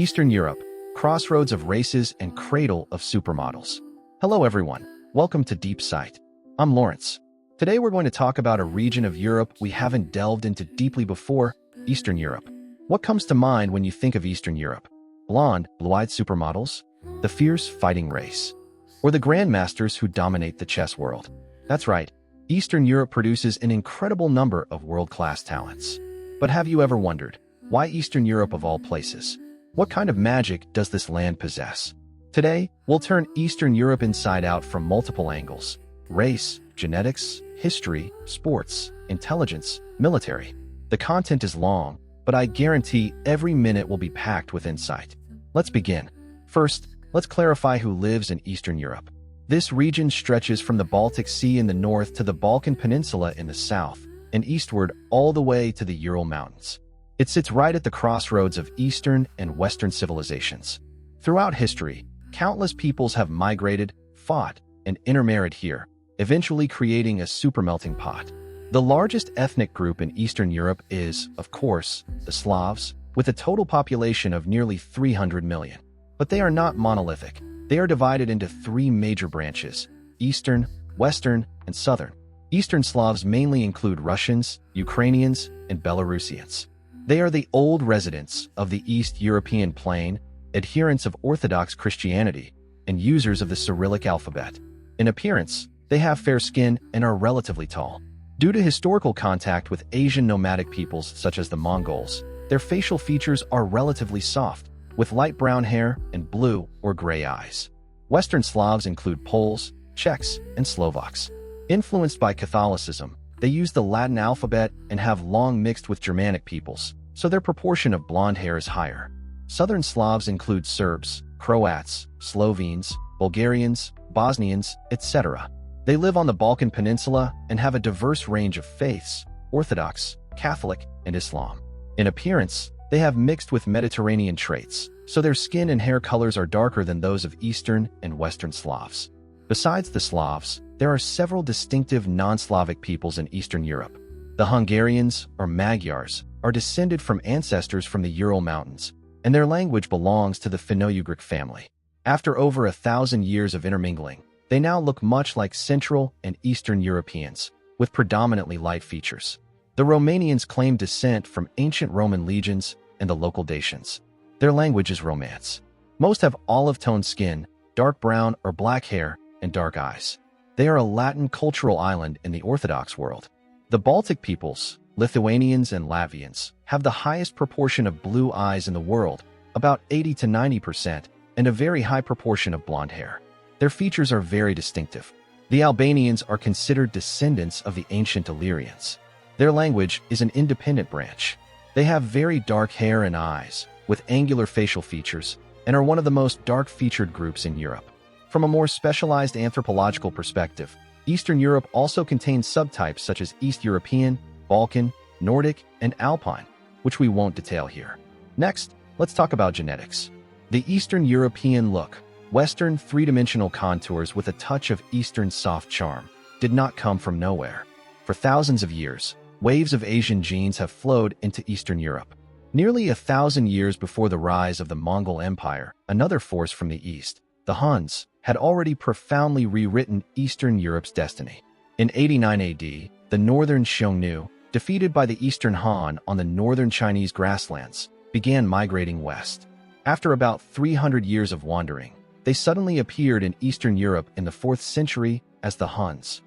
Eastern Europe, crossroads of races and cradle of supermodels. Hello everyone, welcome to Deep Sight. I'm Lawrence. Today we're going to talk about a region of Europe we haven't delved into deeply before, Eastern Europe. What comes to mind when you think of Eastern Europe? Blonde, blue-eyed supermodels? The fierce fighting race? Or the grandmasters who dominate the chess world? That's right, Eastern Europe produces an incredible number of world-class talents. But have you ever wondered, why Eastern Europe of all places? What kind of magic does this land possess? Today, we'll turn Eastern Europe inside out from multiple angles: race, genetics, history, sports, intelligence, military. The content is long, but I guarantee every minute will be packed with insight. Let's begin. First, let's clarify who lives in Eastern Europe. This region stretches from the Baltic Sea in the north to the Balkan Peninsula in the south, and eastward all the way to the Ural Mountains. It sits right at the crossroads of Eastern and Western civilizations. Throughout history, countless peoples have migrated, fought, and intermarried here, eventually creating a super melting pot. The largest ethnic group in Eastern Europe is, of course, the Slavs, with a total population of nearly 300 million. But they are not monolithic. They are divided into three major branches: Eastern, Western, and Southern. Eastern Slavs mainly include Russians, Ukrainians, and Belarusians. They are the old residents of the East European plain, adherents of Orthodox Christianity, and users of the Cyrillic alphabet. In appearance, they have fair skin and are relatively tall. Due to historical contact with Asian nomadic peoples such as the Mongols, their facial features are relatively soft, with light brown hair and blue or gray eyes. Western Slavs include Poles, Czechs, and Slovaks. Influenced by Catholicism, they use the Latin alphabet and have long mixed with Germanic peoples, so their proportion of blonde hair is higher. Southern Slavs include Serbs, Croats, Slovenes, Bulgarians, Bosnians, etc. They live on the Balkan Peninsula and have a diverse range of faiths: Orthodox, Catholic, and Islam. In appearance, they have mixed with Mediterranean traits, so their skin and hair colors are darker than those of Eastern and Western Slavs. Besides the Slavs, there are several distinctive non-Slavic peoples in Eastern Europe. The Hungarians, or Magyars, are descended from ancestors from the Ural Mountains, and their language belongs to the Finno Ugric family. After over 1,000 years of intermingling, they now look much like Central and Eastern Europeans, with predominantly light features. The Romanians claim descent from ancient Roman legions and the local Dacians. Their language is Romance. Most have olive-toned skin, dark brown or black hair, and dark eyes. They are a Latin cultural island in the Orthodox world. The Baltic peoples, Lithuanians and Latvians, have the highest proportion of blue eyes in the world, about 80 to 90%, and a very high proportion of blonde hair. Their features are very distinctive. The Albanians are considered descendants of the ancient Illyrians. Their language is an independent branch. They have very dark hair and eyes, with angular facial features, and are one of the most dark-featured groups in Europe. From a more specialized anthropological perspective, Eastern Europe also contains subtypes such as East European, Balkan, Nordic, and Alpine, which we won't detail here. Next, let's talk about genetics. The Eastern European look, Western three-dimensional contours with a touch of Eastern soft charm, did not come from nowhere. For thousands of years, waves of Asian genes have flowed into Eastern Europe. Nearly 1,000 years before the rise of the Mongol Empire, another force from the east, the Huns, had already profoundly rewritten Eastern Europe's destiny. In 89 AD, the northern Xiongnu, defeated by the Eastern Han on the northern Chinese grasslands, began migrating west. After about 300 years of wandering, they suddenly appeared in Eastern Europe in the 4th century as the Huns.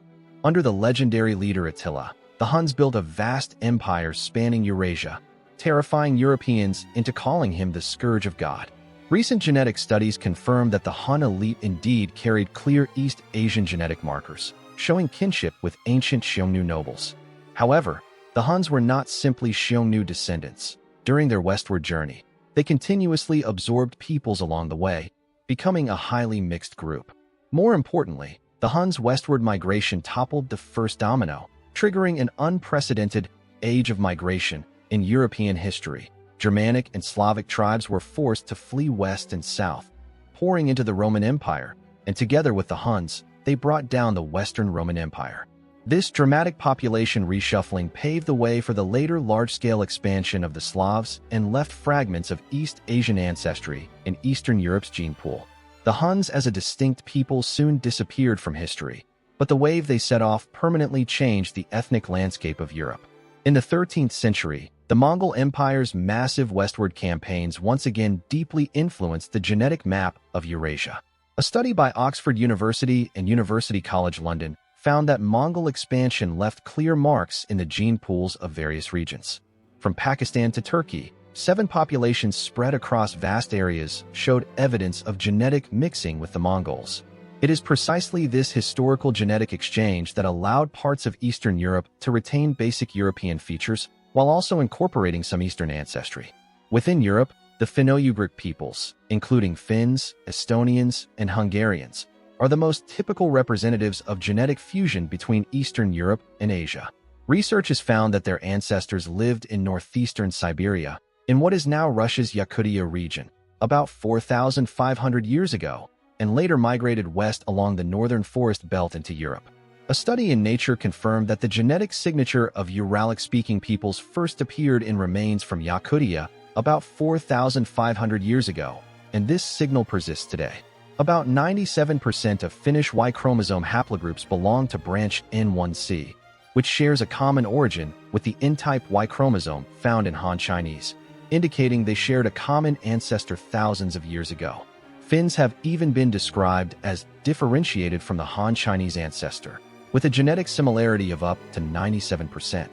Under the legendary leader Attila, the Huns built a vast empire spanning Eurasia, terrifying Europeans into calling him the Scourge of God. Recent genetic studies confirm that the Hun elite indeed carried clear East Asian genetic markers, showing kinship with ancient Xiongnu nobles. However, the Huns were not simply Xiongnu descendants. During their westward journey, they continuously absorbed peoples along the way, becoming a highly mixed group. More importantly, the Huns' westward migration toppled the first domino, triggering an unprecedented age of migration in European history. Germanic and Slavic tribes were forced to flee west and south, pouring into the Roman Empire, and together with the Huns, they brought down the Western Roman Empire. This dramatic population reshuffling paved the way for the later large-scale expansion of the Slavs and left fragments of East Asian ancestry in Eastern Europe's gene pool. The Huns as a distinct people soon disappeared from history, but the wave they set off permanently changed the ethnic landscape of Europe. In the 13th century, the Mongol Empire's massive westward campaigns once again deeply influenced the genetic map of Eurasia. A study by Oxford University and University College London found that Mongol expansion left clear marks in the gene pools of various regions. From Pakistan to Turkey, 7 populations spread across vast areas showed evidence of genetic mixing with the Mongols. It is precisely this historical genetic exchange that allowed parts of Eastern Europe to retain basic European features while also incorporating some Eastern ancestry. Within Europe, the Finno Ugric peoples, including Finns, Estonians, and Hungarians, are the most typical representatives of genetic fusion between Eastern Europe and Asia. Research has found that their ancestors lived in northeastern Siberia, in what is now Russia's Yakutia region, about 4,500 years ago, and later migrated west along the northern forest belt into Europe. A study in Nature confirmed that the genetic signature of Uralic-speaking peoples first appeared in remains from Yakutia about 4,500 years ago, and this signal persists today. About 97% of Finnish Y chromosome haplogroups belong to branch N1C, which shares a common origin with the N-type Y chromosome found in Han Chinese, indicating they shared a common ancestor thousands of years ago. Finns have even been described as differentiated from the Han Chinese ancestor, with a genetic similarity of up to 97%.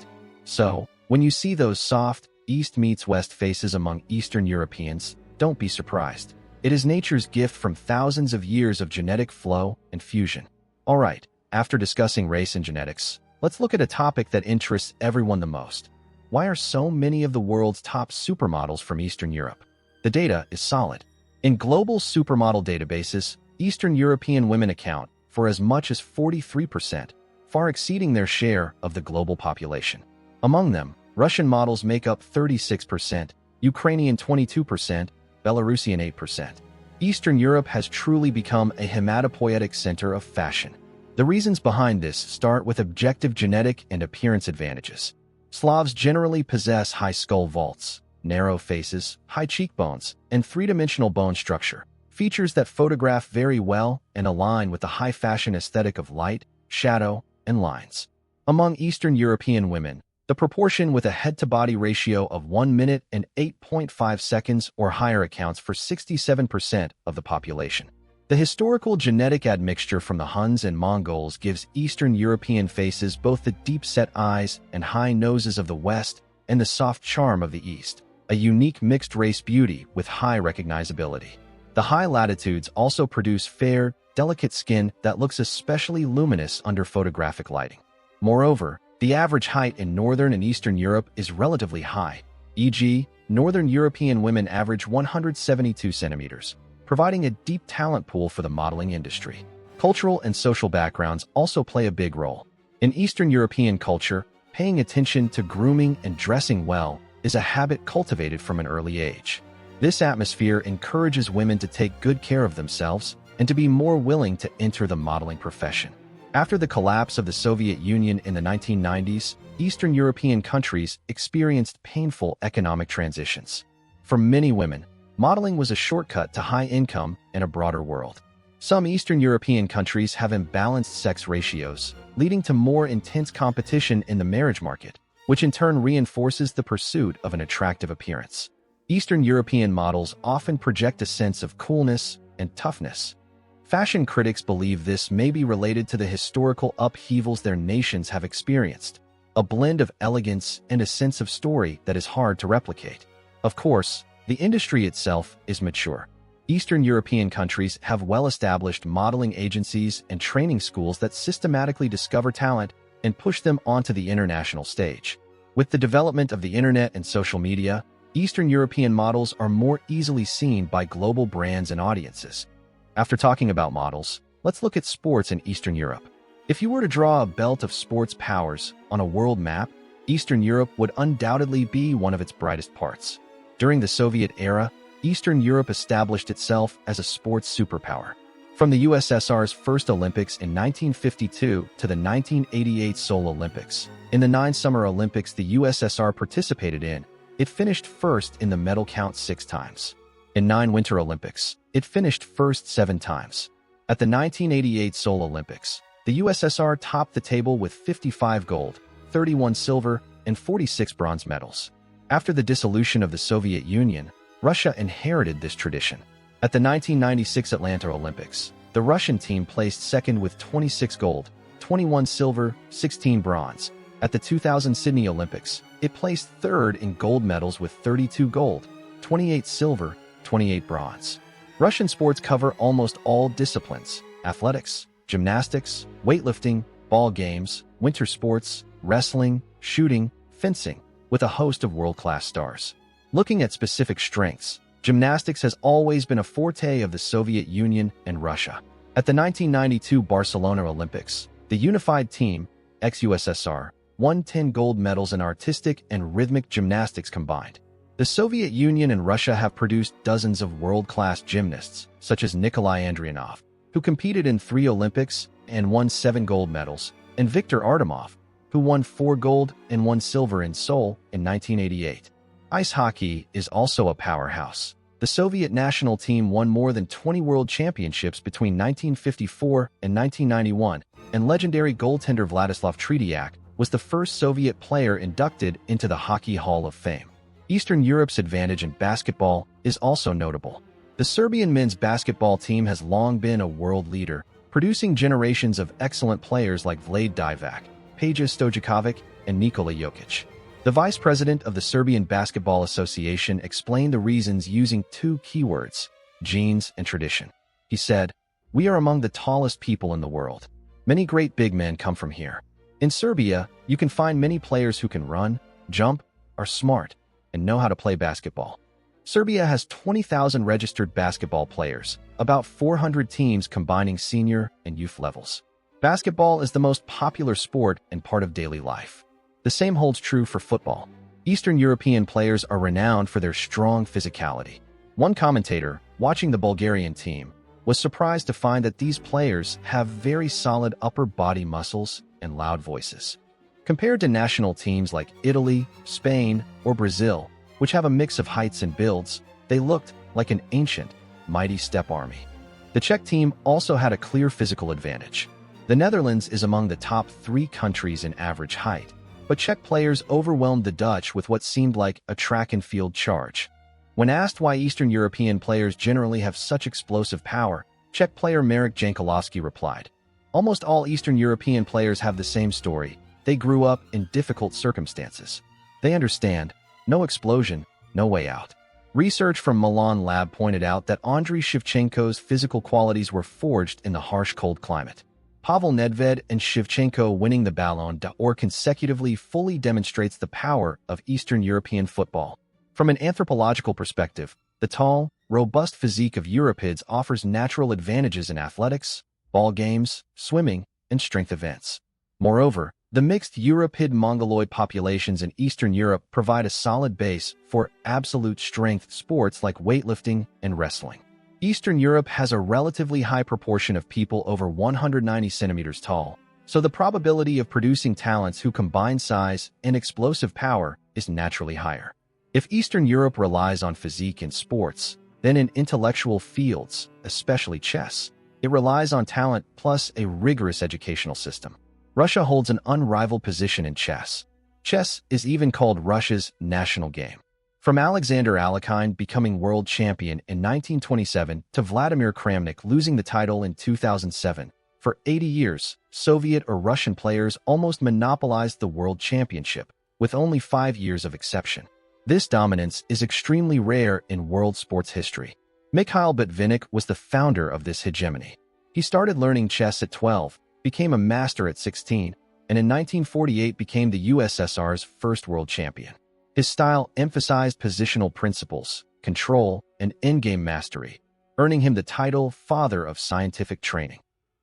So, when you see those soft, East meets West faces among Eastern Europeans, don't be surprised. It is nature's gift from thousands of years of genetic flow and fusion. Alright, after discussing race and genetics, let's look at a topic that interests everyone the most. Why are so many of the world's top supermodels from Eastern Europe? The data is solid. In global supermodel databases, Eastern European women account for as much as 43%, far exceeding their share of the global population. Among them, Russian models make up 36%, Ukrainian 22%, Belarusian 8%. Eastern Europe has truly become a hematopoietic center of fashion. The reasons behind this start with objective genetic and appearance advantages. Slavs generally possess high skull vaults, narrow faces, high cheekbones, and three-dimensional bone structure, features that photograph very well and align with the high-fashion aesthetic of light, shadow, and lines. Among Eastern European women, the proportion with a head-to-body ratio of 1 minute and 8.5 seconds or higher accounts for 67% of the population. The historical genetic admixture from the Huns and Mongols gives Eastern European faces both the deep-set eyes and high noses of the West and the soft charm of the East, a unique mixed-race beauty with high recognizability. The high latitudes also produce fair, delicate skin that looks especially luminous under photographic lighting. Moreover, the average height in Northern and Eastern Europe is relatively high, e.g., Northern European women average 172 centimeters, providing a deep talent pool for the modeling industry. Cultural and social backgrounds also play a big role. In Eastern European culture, paying attention to grooming and dressing well is a habit cultivated from an early age. This atmosphere encourages women to take good care of themselves and to be more willing to enter the modeling profession. After the collapse of the Soviet Union in the 1990s, Eastern European countries experienced painful economic transitions. For many women, modeling was a shortcut to high income and a broader world. Some Eastern European countries have imbalanced sex ratios, leading to more intense competition in the marriage market, which in turn reinforces the pursuit of an attractive appearance. Eastern European models often project a sense of coolness and toughness. Fashion critics believe this may be related to the historical upheavals their nations have experienced, a blend of elegance and a sense of story that is hard to replicate. Of course, the industry itself is mature. Eastern European countries have well-established modeling agencies and training schools that systematically discover talent and push them onto the international stage. With the development of the internet and social media, Eastern European models are more easily seen by global brands and audiences. After talking about models, let's look at sports in Eastern Europe. If you were to draw a belt of sports powers on a world map, Eastern Europe would undoubtedly be one of its brightest parts. During the Soviet era, Eastern Europe established itself as a sports superpower. From the USSR's first Olympics in 1952 to the 1988 Seoul Olympics. In the 9 Summer Olympics the USSR participated in, it finished first in the medal count 6 times. In 9 Winter Olympics, it finished first 7 times. At the 1988 Seoul Olympics, the USSR topped the table with 55 gold, 31 silver, and 46 bronze medals. After the dissolution of the Soviet Union, Russia inherited this tradition. At the 1996 Atlanta Olympics, the Russian team placed second with 26 gold, 21 silver, 16 bronze. At the 2000 Sydney Olympics, it placed third in gold medals with 32 gold, 28 silver, 28 bronze. Russian sports cover almost all disciplines: athletics, gymnastics, weightlifting, ball games, winter sports, wrestling, shooting, fencing, with a host of world-class stars. Looking at specific strengths, gymnastics has always been a forte of the Soviet Union and Russia. At the 1992 Barcelona Olympics, the unified team, ex-USSR, won 10 gold medals in artistic and rhythmic gymnastics combined. The Soviet Union and Russia have produced dozens of world-class gymnasts, such as Nikolai Andrianov, who competed in 3 Olympics and won 7 gold medals, and Viktor Artemov, who won 4 gold and 1 silver in Seoul in 1988. Ice hockey is also a powerhouse. The Soviet national team won more than 20 world championships between 1954 and 1991, and legendary goaltender Vladislav Tretiak was the first Soviet player inducted into the Hockey Hall of Fame. Eastern Europe's advantage in basketball is also notable. The Serbian men's basketball team has long been a world leader, producing generations of excellent players like Vlade Divac, Peja Stojakovic, and Nikola Jokic. The vice president of the Serbian Basketball Association explained the reasons using 2 keywords: genes and tradition. He said, "We are among the tallest people in the world. Many great big men come from here. In Serbia, you can find many players who can run, jump, are smart, and know how to play basketball." Serbia has 20,000 registered basketball players, about 400 teams combining senior and youth levels. Basketball is the most popular sport and part of daily life. The same holds true for football. Eastern European players are renowned for their strong physicality. One commentator, watching the Bulgarian team, was surprised to find that these players have very solid upper body muscles and loud voices. Compared to national teams like Italy, Spain, or Brazil, which have a mix of heights and builds, they looked like an ancient, mighty steppe army. The Czech team also had a clear physical advantage. The Netherlands is among the top 3 countries in average height, but Czech players overwhelmed the Dutch with what seemed like a track and field charge. When asked why Eastern European players generally have such explosive power, Czech player Marek Jankulovski replied, "Almost all Eastern European players have the same story. They grew up in difficult circumstances. They understand, no explosion, no way out." Research from Milan Lab pointed out that Andriy Shevchenko's physical qualities were forged in the harsh cold climate. Pavel Nedved and Shevchenko winning the Ballon d'Or consecutively fully demonstrates the power of Eastern European football. From an anthropological perspective, the tall, robust physique of Eurasians offers natural advantages in athletics, ball games, swimming, and strength events. Moreover, the mixed Eurapid Mongoloid populations in Eastern Europe provide a solid base for absolute strength sports like weightlifting and wrestling. Eastern Europe has a relatively high proportion of people over 190 centimeters tall, so the probability of producing talents who combine size and explosive power is naturally higher. If Eastern Europe relies on physique in sports, then in intellectual fields, especially chess, it relies on talent plus a rigorous educational system. Russia holds an unrivaled position in chess. Chess is even called Russia's national game. From Alexander Alekhine becoming world champion in 1927 to Vladimir Kramnik losing the title in 2007, for 80 years, Soviet or Russian players almost monopolized the world championship, with only 5 years of exception. This dominance is extremely rare in world sports history. Mikhail Botvinnik was the founder of this hegemony. He started learning chess at 12, became a master at 16, and in 1948 became the USSR's first world champion. His style emphasized positional principles, control, and endgame mastery, earning him the title Father of Scientific Training.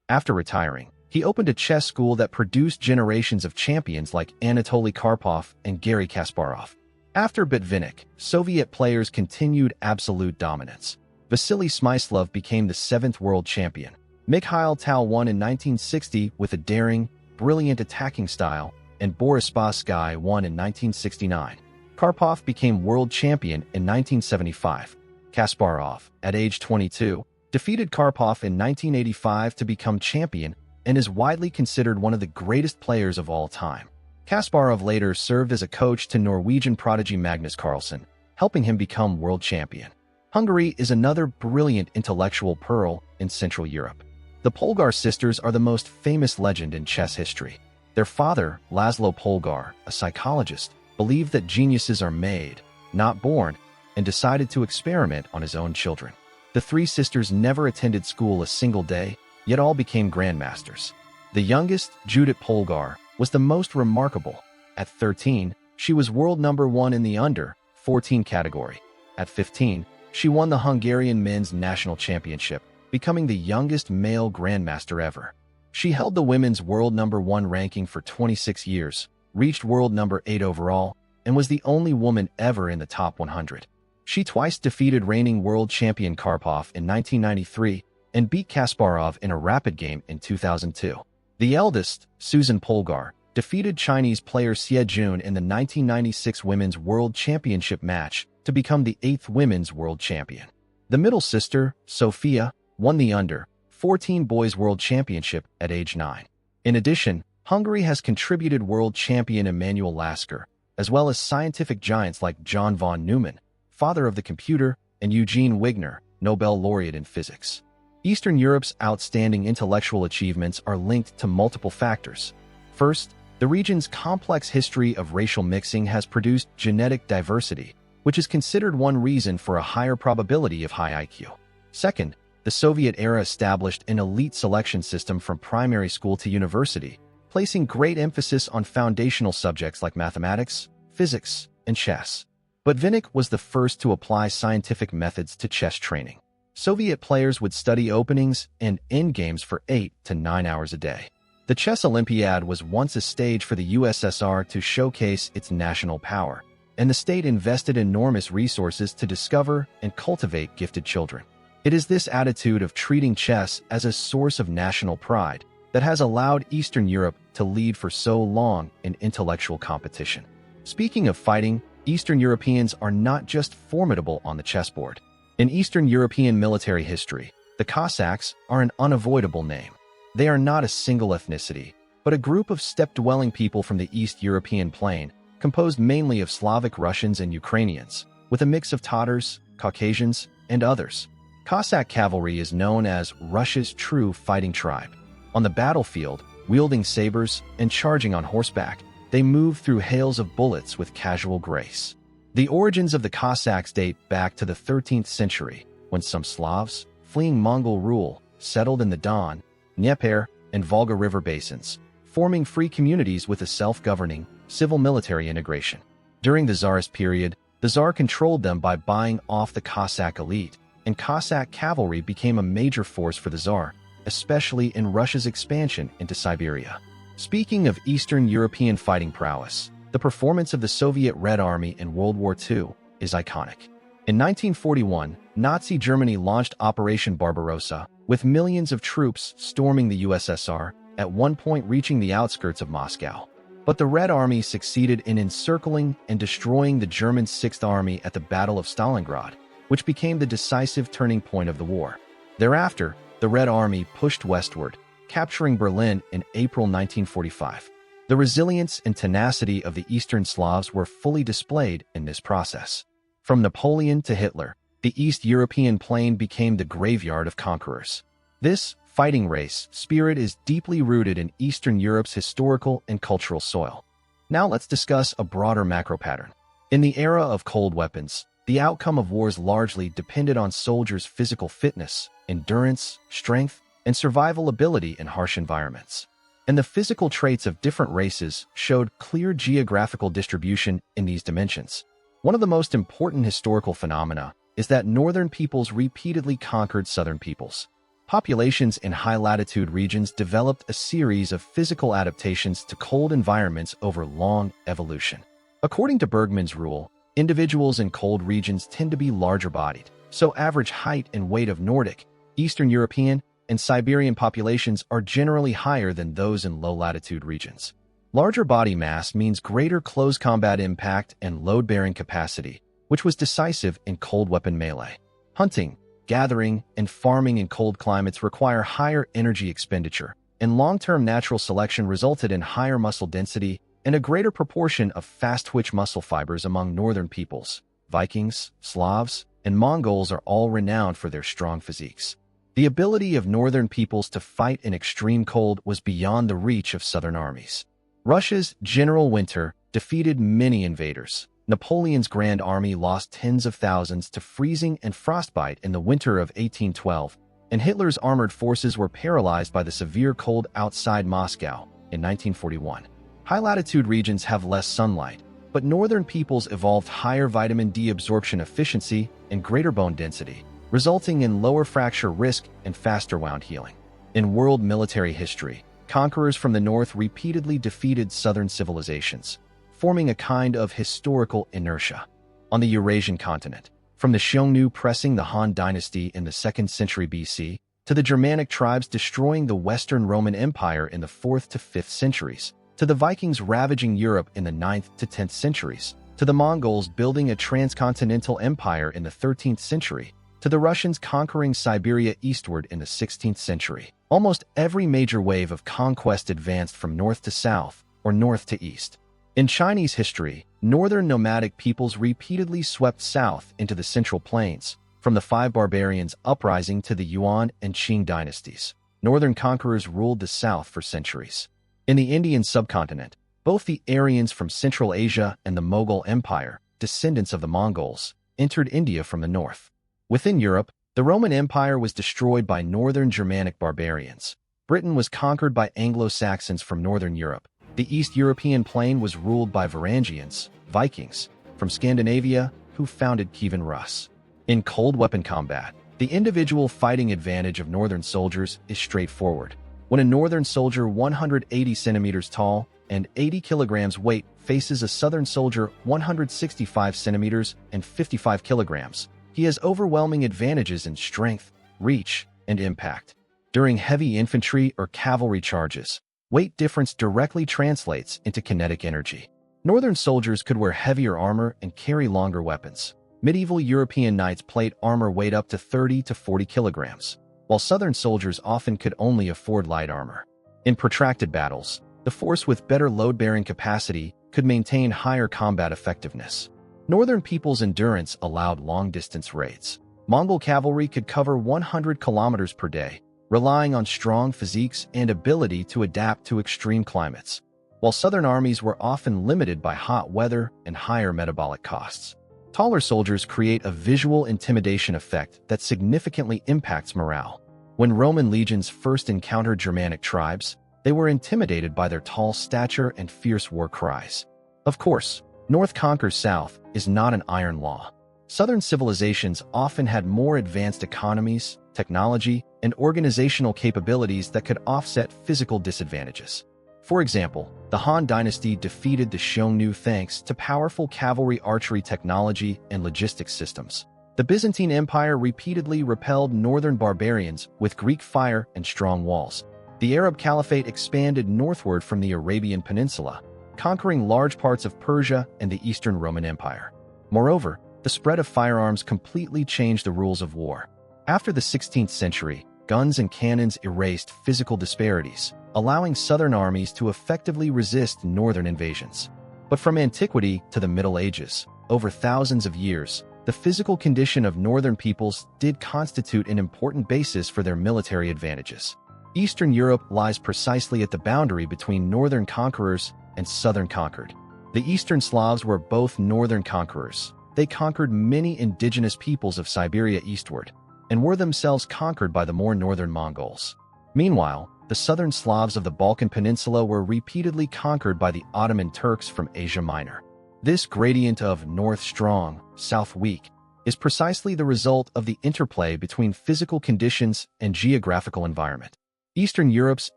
After retiring, he opened a chess school that produced generations of champions like Anatoly Karpov and Garry Kasparov. After Botvinnik, Soviet players continued absolute dominance. Vasily Smyslov became the 7th world champion, Mikhail Tal won in 1960 with a daring, brilliant attacking style, and Boris Spassky won in 1969. Karpov became world champion in 1975. Kasparov, at age 22, defeated Karpov in 1985 to become champion and is widely considered one of the greatest players of all time. Kasparov later served as a coach to Norwegian prodigy Magnus Carlsen, helping him become world champion. Hungary is another brilliant intellectual pearl in Central Europe. The Polgar sisters are the most famous legend in chess history. Their father, Laszlo Polgar, a psychologist, believed that geniuses are made, not born, and decided to experiment on his own children. The three sisters never attended school a single day, yet all became grandmasters. The youngest, Judith Polgar, was the most remarkable. At 13, she was world number 1 in the under-14 category. At 15, she won the Hungarian men's national championship, becoming the youngest male grandmaster ever. She held the women's world number 1 ranking for 26 years, reached world number 8 overall, and was the only woman ever in the top 100. She twice defeated reigning world champion Karpov in 1993 and beat Kasparov in a rapid game in 2002. The eldest, Susan Polgar, defeated Chinese player Xie Jun in the 1996 Women's World Championship match to become the 8th Women's World Champion. The middle sister, Sophia, won the under-14 Boys World Championship at age 9. In addition, Hungary has contributed world champion Emanuel Lasker, as well as scientific giants like John von Neumann, father of the computer, and Eugene Wigner, Nobel laureate in physics. Eastern Europe's outstanding intellectual achievements are linked to multiple factors. First, the region's complex history of racial mixing has produced genetic diversity, which is considered one reason for a higher probability of high IQ. Second, the Soviet era established an elite selection system from primary school to university, placing great emphasis on foundational subjects like mathematics, physics, and chess. But Vinnik was the first to apply scientific methods to chess training. Soviet players would study openings and endgames for 8 to 9 hours a day. The chess Olympiad was once a stage for the USSR to showcase its national power, and the state invested enormous resources to discover and cultivate gifted children. It is this attitude of treating chess as a source of national pride that has allowed Eastern Europe to lead for so long in intellectual competition. Speaking of fighting, Eastern Europeans are not just formidable on the chessboard. In Eastern European military history, the Cossacks are an unavoidable name. They are not a single ethnicity, but a group of steppe-dwelling people from the East European plain, composed mainly of Slavic Russians and Ukrainians, with a mix of Tatars, Caucasians, and others. Cossack cavalry is known as Russia's true fighting tribe. On the battlefield, wielding sabers and charging on horseback, they move through hails of bullets with casual grace. The origins of the Cossacks date back to the 13th century, when some Slavs, fleeing Mongol rule, settled in the Don, Dnieper, and Volga river basins, forming free communities with a self-governing, civil-military integration. During the Tsarist period, the Tsar controlled them by buying off the Cossack elite, and Cossack cavalry became a major force for the Tsar, especially in Russia's expansion into Siberia. Speaking of Eastern European fighting prowess, the performance of the Soviet Red Army in World War II is iconic. In 1941, Nazi Germany launched Operation Barbarossa, with millions of troops storming the USSR, at one point reaching the outskirts of Moscow. But the Red Army succeeded in encircling and destroying the German Sixth Army at the Battle of Stalingrad, which became the decisive turning point of the war. Thereafter, the Red Army pushed westward, capturing Berlin in April 1945. The resilience and tenacity of the Eastern Slavs were fully displayed in this process. From Napoleon to Hitler, the East European plain became the graveyard of conquerors. This fighting race spirit is deeply rooted in Eastern Europe's historical and cultural soil. Now let's discuss a broader macro pattern. In the era of cold weapons, the outcome of wars largely depended on soldiers' physical fitness, endurance, strength, and survival ability in harsh environments. And the physical traits of different races showed clear geographical distribution in these dimensions. One of the most important historical phenomena is that northern peoples repeatedly conquered southern peoples. Populations in high-latitude regions developed a series of physical adaptations to cold environments over long evolution. According to Bergmann's rule, individuals in cold regions tend to be larger-bodied, so average height and weight of Nordic, Eastern European, and Siberian populations are generally higher than those in low-latitude regions. Larger body mass means greater close combat impact and load-bearing capacity, which was decisive in cold weapon melee. Hunting, gathering, and farming in cold climates require higher energy expenditure, and long-term natural selection resulted in higher muscle density and a greater proportion of fast-twitch muscle fibers among northern peoples. Vikings, Slavs, and Mongols are all renowned for their strong physiques. The ability of northern peoples to fight in extreme cold was beyond the reach of southern armies. Russia's General Winter defeated many invaders. Napoleon's Grand Army lost tens of thousands to freezing and frostbite in the winter of 1812, and Hitler's armored forces were paralyzed by the severe cold outside Moscow in 1941. High-latitude regions have less sunlight, but northern peoples evolved higher vitamin D absorption efficiency and greater bone density, resulting in lower fracture risk and faster wound healing. In world military history, conquerors from the north repeatedly defeated southern civilizations, forming a kind of historical inertia. On the Eurasian continent, from the Xiongnu pressing the Han dynasty in the 2nd century BC, to the Germanic tribes destroying the Western Roman Empire in the 4th to 5th centuries, to the Vikings ravaging Europe in the 9th to 10th centuries, to the Mongols building a transcontinental empire in the 13th century, to the Russians conquering Siberia eastward in the 16th century. Almost every major wave of conquest advanced from north to south or north to east. In Chinese history, northern nomadic peoples repeatedly swept south into the Central Plains, from the Five Barbarians uprising to the Yuan and Qing dynasties. Northern conquerors ruled the south for centuries. In the Indian subcontinent, both the Aryans from Central Asia and the Mughal Empire, descendants of the Mongols, entered India from the north. Within Europe, the Roman Empire was destroyed by northern Germanic barbarians. Britain was conquered by Anglo-Saxons from northern Europe. The East European plain was ruled by Varangians, Vikings, from Scandinavia, who founded Kievan Rus. In cold weapon combat, the individual fighting advantage of northern soldiers is straightforward. When a northern soldier 180 centimeters tall and 80 kilograms weight faces a southern soldier 165 centimeters and 55 kilograms, he has overwhelming advantages in strength, reach, and impact. During heavy infantry or cavalry charges, weight difference directly translates into kinetic energy. Northern soldiers could wear heavier armor and carry longer weapons. Medieval European knights plate armor weighed up to 30 to 40 kilograms, while southern soldiers often could only afford light armor. In protracted battles, the force with better load-bearing capacity could maintain higher combat effectiveness. Northern peoples' endurance allowed long-distance raids. Mongol cavalry could cover 100 kilometers per day, relying on strong physiques and ability to adapt to extreme climates, while southern armies were often limited by hot weather and higher metabolic costs. Taller soldiers create a visual intimidation effect that significantly impacts morale. When Roman legions first encountered Germanic tribes, they were intimidated by their tall stature and fierce war cries. Of course, North conquers South is not an iron law. Southern civilizations often had more advanced economies, technology, and organizational capabilities that could offset physical disadvantages. For example, the Han dynasty defeated the Xiongnu thanks to powerful cavalry archery technology and logistics systems. The Byzantine Empire repeatedly repelled northern barbarians with Greek fire and strong walls. The Arab Caliphate expanded northward from the Arabian Peninsula, conquering large parts of Persia and the Eastern Roman Empire. Moreover, the spread of firearms completely changed the rules of war. After the 16th century, guns and cannons erased physical disparities, allowing southern armies to effectively resist northern invasions. But from antiquity to the Middle Ages, over thousands of years, the physical condition of northern peoples did constitute an important basis for their military advantages. Eastern Europe lies precisely at the boundary between northern conquerors and southern conquered. The Eastern Slavs were both northern conquerors. They conquered many indigenous peoples of Siberia eastward, and were themselves conquered by the more northern Mongols. Meanwhile, the southern Slavs of the Balkan Peninsula were repeatedly conquered by the Ottoman Turks from Asia Minor. This gradient of north strong, south weak is precisely the result of the interplay between physical conditions and geographical environment. Eastern Europe's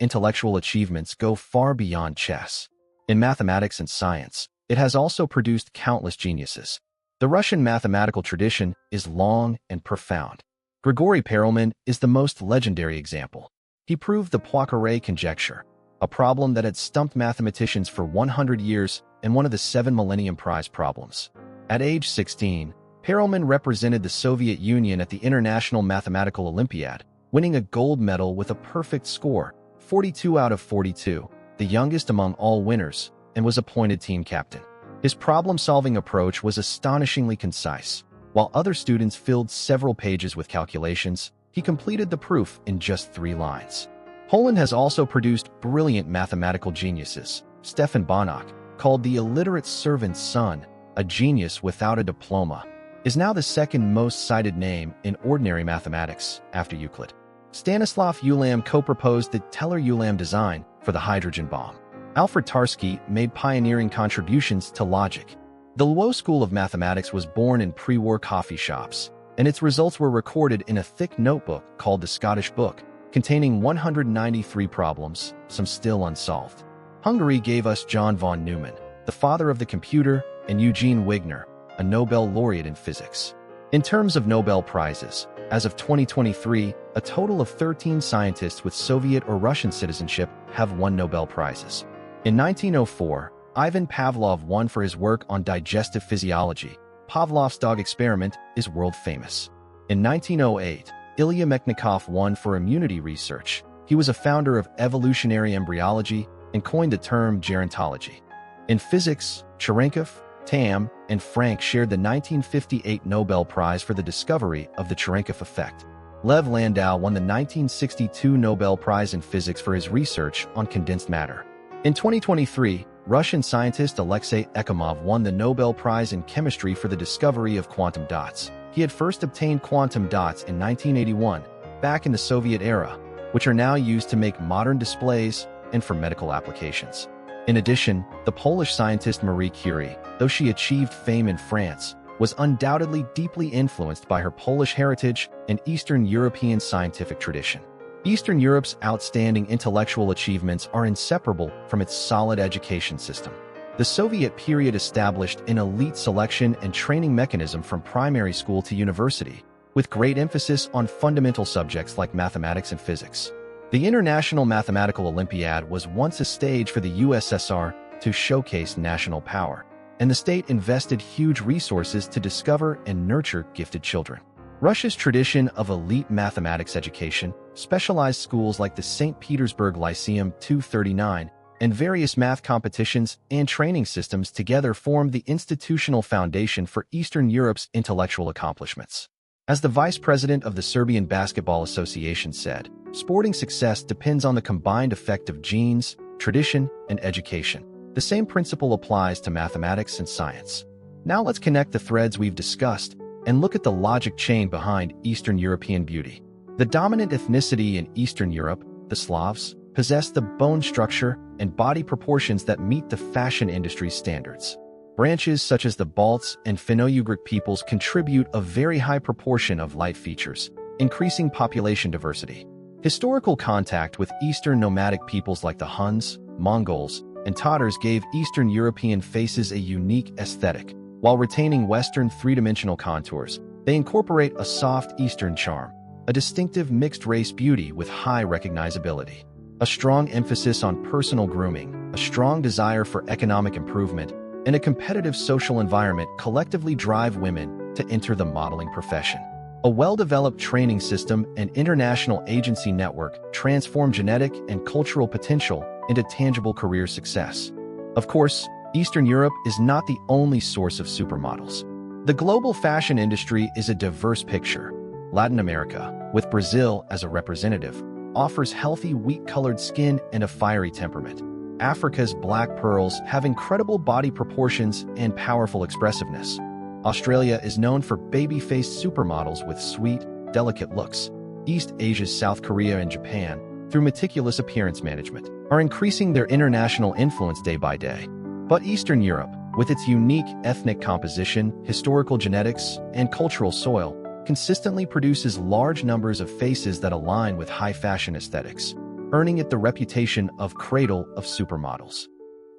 intellectual achievements go far beyond chess. In mathematics and science, it has also produced countless geniuses. The Russian mathematical tradition is long and profound. Grigory Perelman is the most legendary example. He proved the Poincare conjecture, a problem that had stumped mathematicians for 100 years and one of the 7 Millennium Prize problems. At age 16, Perelman represented the Soviet Union at the International Mathematical Olympiad, winning a gold medal with a perfect score, 42 out of 42, the youngest among all winners, and was appointed team captain. His problem-solving approach was astonishingly concise. While other students filled several pages with calculations, he completed the proof in just 3 lines. Poland has also produced brilliant mathematical geniuses. Stefan Banach, called the illiterate servant's son, a genius without a diploma, is now the second most cited name in ordinary mathematics after Euclid. Stanislav Ulam co-proposed the Teller-Ulam design for the hydrogen bomb. Alfred Tarski made pioneering contributions to logic. The Lwów School of Mathematics was born in pre-war coffee shops, and its results were recorded in a thick notebook called the Scottish Book, containing 193 problems, some still unsolved. Hungary gave us John von Neumann, the father of the computer, and Eugene Wigner, a Nobel laureate in physics. In terms of Nobel Prizes, as of 2023, a total of 13 scientists with Soviet or Russian citizenship have won Nobel Prizes. In 1904, Ivan Pavlov won for his work on digestive physiology. Pavlov's dog experiment is world famous. In 1908, Ilya Mechnikov won for immunity research. He was a founder of evolutionary embryology and coined the term gerontology. In physics, Cherenkov, Tamm, and Frank shared the 1958 Nobel Prize for the discovery of the Cherenkov effect. Lev Landau won the 1962 Nobel Prize in Physics for his research on condensed matter. In 2023, Russian scientist Alexei Ekimov won the Nobel Prize in Chemistry for the discovery of quantum dots. He had first obtained quantum dots in 1981, back in the Soviet era, which are now used to make modern displays and for medical applications. In addition, the Polish scientist Marie Curie, though she achieved fame in France, was undoubtedly deeply influenced by her Polish heritage and Eastern European scientific tradition. Eastern Europe's outstanding intellectual achievements are inseparable from its solid education system. The Soviet period established an elite selection and training mechanism from primary school to university, with great emphasis on fundamental subjects like mathematics and physics. The International Mathematical Olympiad was once a stage for the USSR to showcase national power, and the state invested huge resources to discover and nurture gifted children. Russia's tradition of elite mathematics education, specialized schools like the St. Petersburg Lyceum 239, and various math competitions and training systems together formed the institutional foundation for Eastern Europe's intellectual accomplishments. As the vice president of the Serbian Basketball Association said, sporting success depends on the combined effect of genes, tradition, and education. The same principle applies to mathematics and science. Now let's connect the threads we've discussed and look at the logic chain behind Eastern European beauty. The dominant ethnicity in Eastern Europe, the Slavs, possess the bone structure and body proportions that meet the fashion industry's standards. Branches such as the Balts and Finno Ugric peoples contribute a very high proportion of light features, increasing population diversity. Historical contact with Eastern nomadic peoples like the Huns, Mongols, and Tatars gave Eastern European faces a unique aesthetic. While retaining Western three-dimensional contours, they incorporate a soft Eastern charm, a distinctive mixed-race beauty with high recognizability. A strong emphasis on personal grooming, a strong desire for economic improvement, and a competitive social environment collectively drive women to enter the modeling profession. A well-developed training system and international agency network transform genetic and cultural potential into tangible career success. Of course, Eastern Europe is not the only source of supermodels. The global fashion industry is a diverse picture. Latin America, with Brazil as a representative, offers healthy wheat-colored skin and a fiery temperament. Africa's black pearls have incredible body proportions and powerful expressiveness. Australia is known for baby-faced supermodels with sweet, delicate looks. East Asia's South Korea and Japan, through meticulous appearance management, are increasing their international influence day by day. But Eastern Europe, with its unique ethnic composition, historical genetics, and cultural soil, consistently produces large numbers of faces that align with high-fashion aesthetics, earning it the reputation of cradle of supermodels.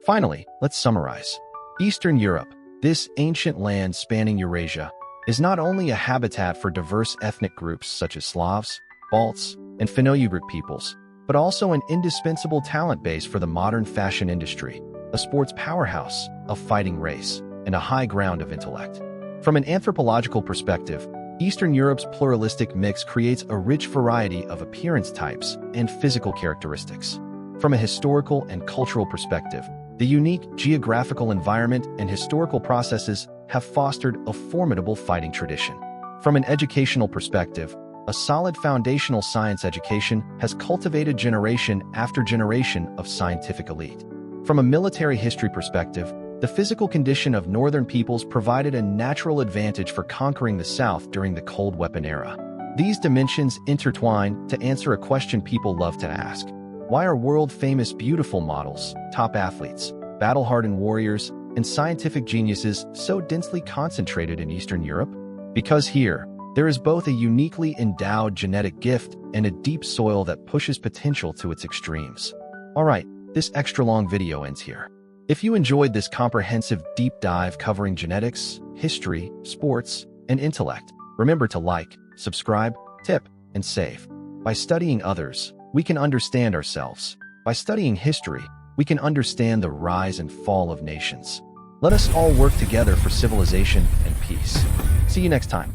Finally, let's summarize. Eastern Europe, this ancient land spanning Eurasia, is not only a habitat for diverse ethnic groups such as Slavs, Balts, and Finno Ugric peoples, but also an indispensable talent base for the modern fashion industry, a sports powerhouse, a fighting race, and a high ground of intellect. From an anthropological perspective, Eastern Europe's pluralistic mix creates a rich variety of appearance types and physical characteristics. From a historical and cultural perspective, the unique geographical environment and historical processes have fostered a formidable fighting tradition. From an educational perspective, a solid foundational science education has cultivated generation after generation of scientific elite. From a military history perspective, the physical condition of northern peoples provided a natural advantage for conquering the south during the cold weapon era. These dimensions intertwine to answer a question people love to ask. Why are world-famous beautiful models, top athletes, battle-hardened warriors, and scientific geniuses so densely concentrated in Eastern Europe? Because here, there is both a uniquely endowed genetic gift and a deep soil that pushes potential to its extremes. Alright, this extra-long video ends here. If you enjoyed this comprehensive deep dive covering genetics, history, sports, and intellect, remember to like, subscribe, tip, and save. By studying others, we can understand ourselves. By studying history, we can understand the rise and fall of nations. Let us all work together for civilization and peace. See you next time.